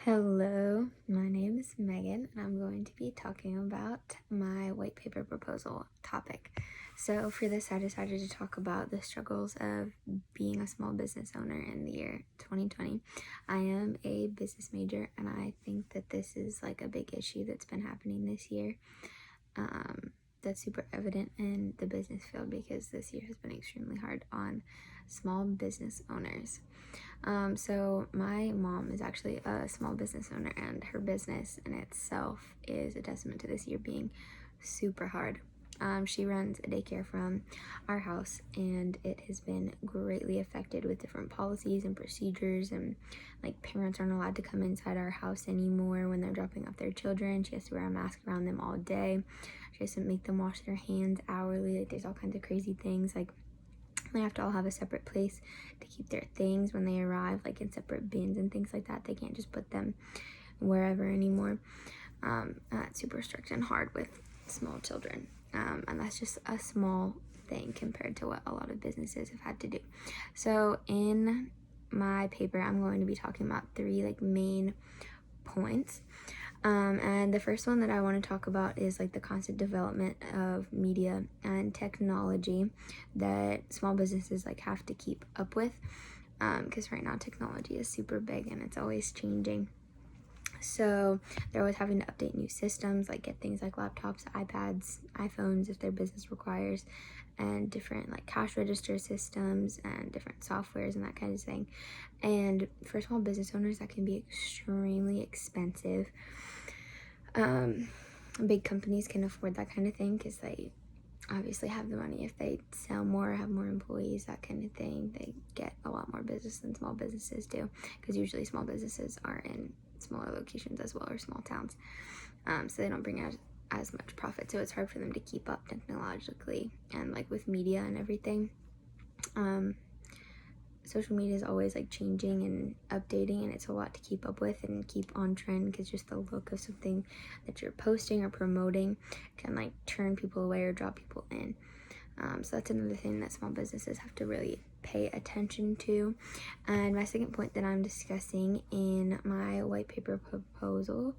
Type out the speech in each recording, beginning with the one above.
Hello, my name is Megan, and I'm going to be talking about my white paper proposal topic. So for this, I decided to talk about the struggles of being a small business owner in the year 2020. I am a business major, and I think that this is like a big issue that's been happening this year. That's super evident in the business field because this year has been extremely hard on small business owners. So my mom is actually a small business owner, and her business in itself is a testament to this year being super hard. She runs a daycare from our house, and it has been greatly affected with different policies and procedures, and like parents aren't allowed to come inside our house anymore when they're dropping off their children. She has to wear a mask around them all day. She has to make them wash their hands hourly. Like there's all kinds of crazy things. Like they have to all have a separate place to keep their things when they arrive, like in separate bins and things like that. They can't just put them wherever anymore. That's super strict and hard with small children. And that's just a small thing compared to what a lot of businesses have had to do. So in my paper, I'm going to be talking about three like main points. And the first one that I want to talk about is like the constant development of media and technology that small businesses like have to keep up with, because right now technology is super big and it's always changing. So they're always having to update new systems, like get things like laptops, iPads, iPhones if their business requires, and different like cash register systems and different softwares and that kind of thing. And for small business owners, that can be extremely expensive. Big companies can afford that kind of thing because they obviously have the money. If they sell more, have more employees, that kind of thing, they get a lot more business than small businesses do, because usually small businesses are in smaller locations as well, or small towns, so they don't bring out as much profit, so it's hard for them to keep up technologically. And like with media and everything, social media is always like changing and updating, and it's a lot to keep up with and keep on trend, because just the look of something that you're posting or promoting can like turn people away or draw people in. So that's another thing that small businesses have to really pay attention to. And my second point that I'm discussing in my white paper proposal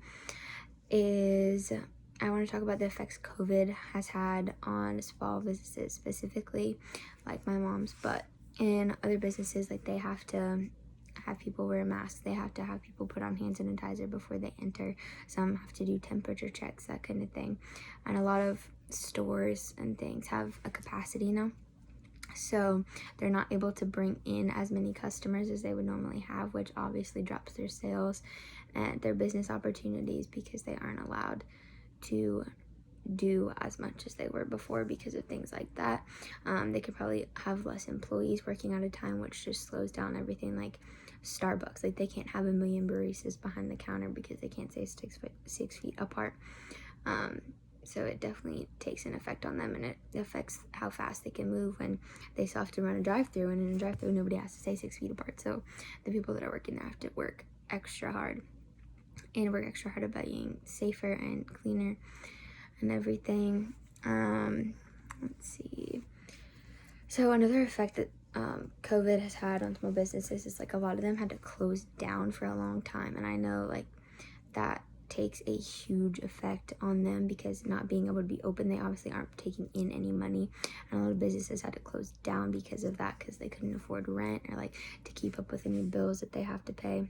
is I want to talk about the effects COVID has had on small businesses, specifically like my mom's, but in other businesses, like they have to have people wear masks, they have to have people put on hand sanitizer before they enter, some have to do temperature checks, that kind of thing. And a lot of stores and things have a capacity now, so they're not able to bring in as many customers as they would normally have, which obviously drops their sales and their business opportunities, because they aren't allowed to do as much as they were before because of things like that. They could probably have less employees working at a time, which just slows down everything. Like Starbucks, like they can't have a million baristas behind the counter because they can't stay 6 feet apart. So it definitely takes an effect on them, and it affects how fast they can move when they still have to run a drive-through, and in a drive-through nobody has to stay 6 feet apart. So the people that are working there have to work extra hard about being safer and cleaner and everything. Let's see. So another effect that COVID has had on small businesses is like a lot of them had to close down for a long time, and I know like that takes a huge effect on them, because not being able to be open, they obviously aren't taking in any money, and a lot of businesses had to close down because of that, because they couldn't afford rent or like to keep up with any bills that they have to pay.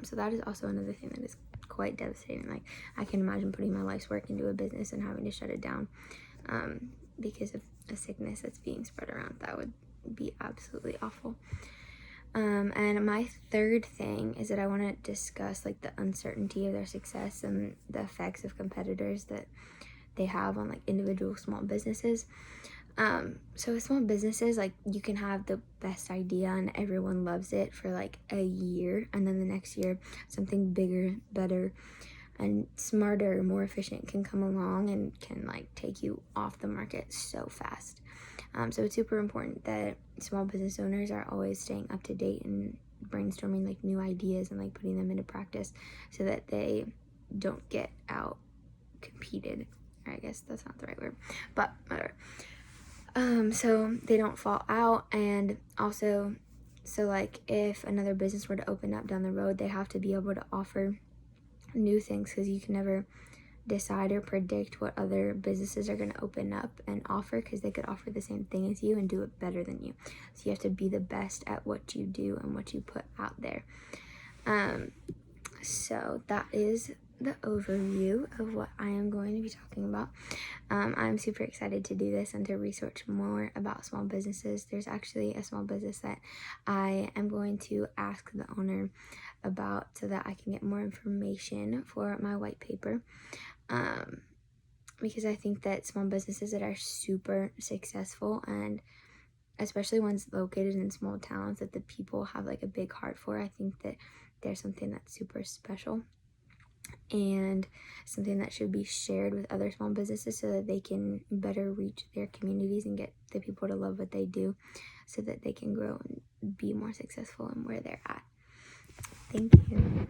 So that is also another thing that is quite devastating. Like I can imagine putting my life's work into a business and having to shut it down because of a sickness that's being spread around. That would be absolutely awful. And my third thing is that I want to discuss like the uncertainty of their success and the effects of competitors that they have on like individual small businesses. So with small businesses, like you can have the best idea and everyone loves it for like a year, and then the next year something bigger, better, and smarter, more efficient can come along and can like take you off the market so fast. So it's super important that small business owners are always staying up to date and brainstorming like new ideas and like putting them into practice, so that they don't get out competed. Or I guess that's not the right word, but whatever. So they don't fall out, and also So like if another business were to open up down the road, they have to be able to offer new things, because you can never decide or predict what other businesses are going to open up and offer, because they could offer the same thing as you and do it better than you. So you have to be the best at what you do and what you put out there. So that is the overview of what I am going to be talking about. I'm super excited to do this and to research more about small businesses. There's actually a small business that I am going to ask the owner about so that I can get more information for my white paper. Because I think that small businesses that are super successful, and especially ones located in small towns that the people have like a big heart for, I think that there's something that's super special and something that should be shared with other small businesses so that they can better reach their communities and get the people to love what they do so that they can grow and be more successful in where they're at. Thank you.